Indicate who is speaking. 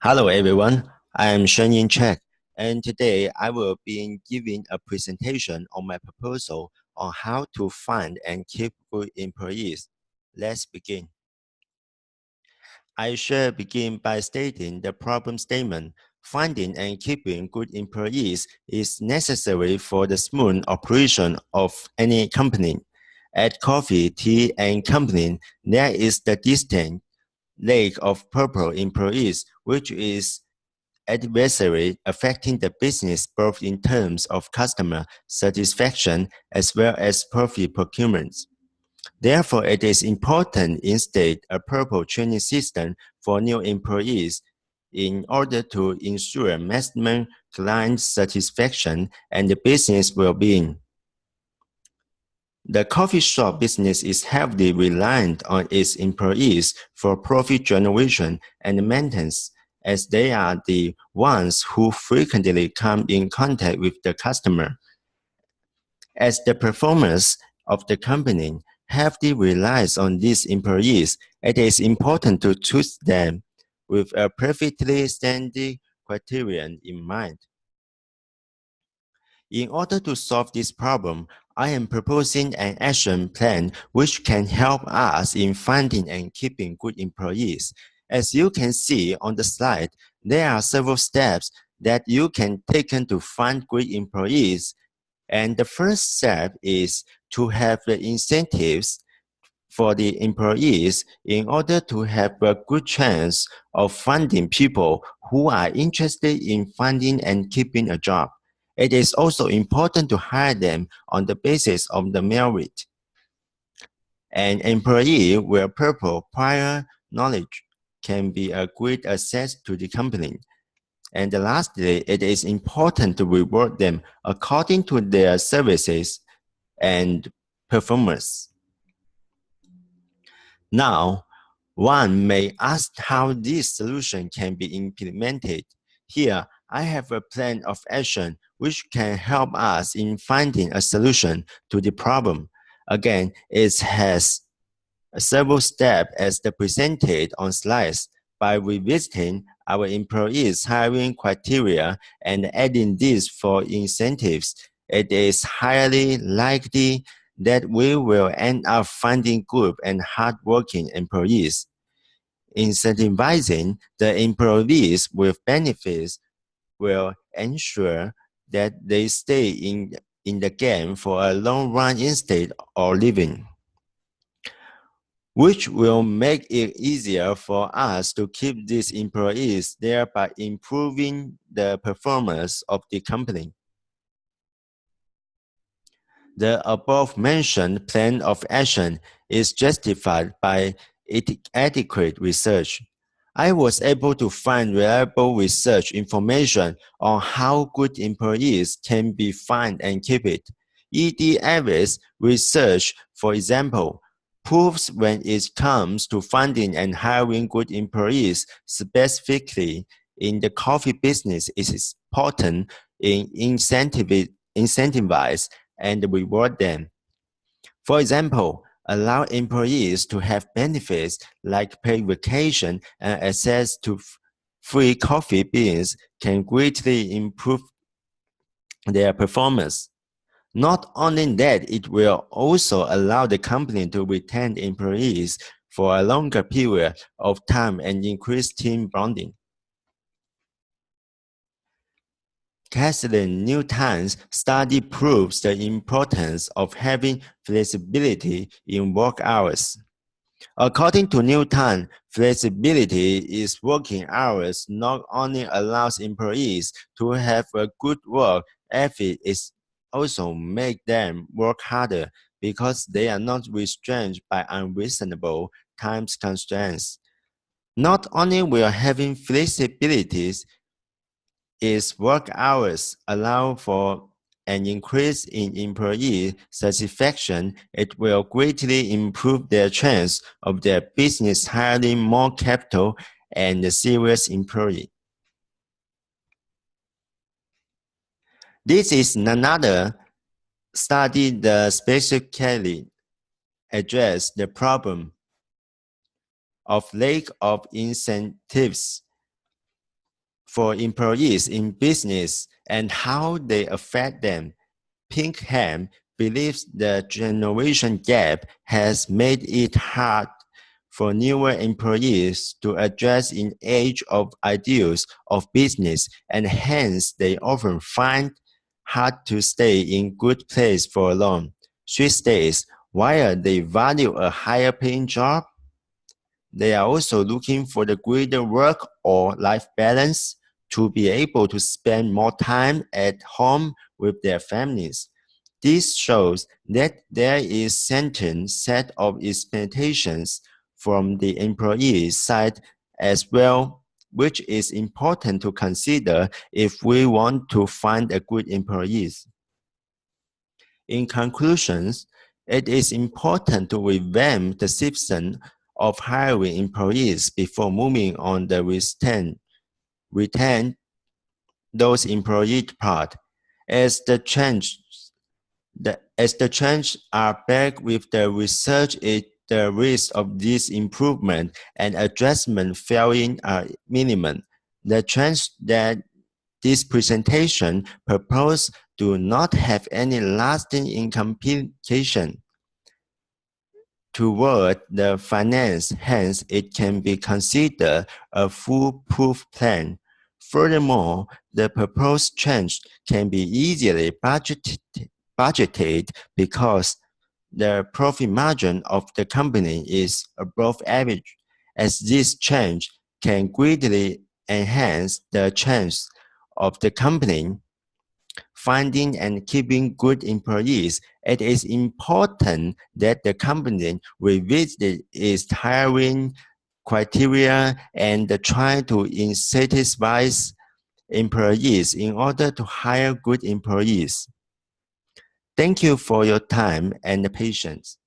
Speaker 1: Hello everyone, I am Shenyin Chek, and today I will be giving a presentation on my proposal on how to find and keep good employees. Let's begin. I shall begin by stating the problem statement. Finding and keeping good employees is necessary for the smooth operation of any company. At Coffee, Tea, and Company, there is the distinct lack of purple employees, which is adversary affecting the business both in terms of customer satisfaction as well as profit procurement. Therefore, it is important instead a purple training system for new employees in order to ensure maximum client satisfaction and the business well-being. The coffee shop business is heavily reliant on its employees for profit generation and maintenance, as they are the ones who frequently come in contact with the customer. As the performance of the company heavily relies on these employees, it is important to choose them with a perfectly standard criterion in mind. In order to solve this problem, I am proposing an action plan which can help us in finding and keeping good employees. As you can see on the slide, there are several steps that you can take to find good employees. And the first step is to have the incentives for the employees in order to have a good chance of finding people who are interested in finding and keeping a job. It is also important to hire them on the basis of the merit. An employee with purple prior knowledge can be a great asset to the company. And lastly, it is important to reward them according to their services and performance. Now, one may ask how this solution can be implemented. Here, I have a plan of action which can help us in finding a solution to the problem. Again, it has several steps as presented on slides. By revisiting our employees' hiring criteria and adding these for incentives, it is highly likely that we will end up finding good and hardworking employees. Incentivizing the employees with benefits will ensure that they stay in the game for a long run instead of leaving, which will make it easier for us to keep these employees, thereby improving the performance of the company. The above-mentioned plan of action is justified by adequate research. I was able to find reliable research information on how good employees can be found and kept. EDAvis research, for example, proves when it comes to finding and hiring good employees, specifically in the coffee business, it is important in incentivize and reward them. For example, allow employees to have benefits like paid vacation and access to free coffee beans can greatly improve their performance. Not only that, it will also allow the company to retain employees for a longer period of time and increase team bonding. Kathleen Newton's study proves the importance of having flexibility in work hours. According to Newton, flexibility in working hours not only allows employees to have a good work ethic, it also makes them work harder because they are not restrained by unreasonable time constraints. Not only will having flexibilities its work hours allow for an increase in employee satisfaction, it will greatly improve their chance of their business hiring more capital and serious employee. This is another study that specifically address the problem of lack of incentives for employees in business and how they affect them. Pinkham believes the generation gap has made it hard for newer employees to adjust in age of ideals of business, and hence they often find hard to stay in good place for long. She states, while they value a higher paying job, they are also looking for the greater work or life balance to be able to spend more time at home with their families. This shows that there is certain set of expectations from the employee side as well, which is important to consider if we want to find a good employees. In conclusions, it is important to revamp the system of hiring employees before moving on the retain those employee part. As the change are backed with the research, the risk of this improvement and adjustment failing are minimum. The chance that this presentation proposed do not have any lasting implication toward the finance, hence it can be considered a foolproof plan. Furthermore, the proposed change can be easily budgeted because the profit margin of the company is above average, as this change can greatly enhance the chance of the company finding and keeping good employees. It is important that the company revisit its hiring criteria and try to incentivize employees in order to hire good employees. Thank you for your time and patience.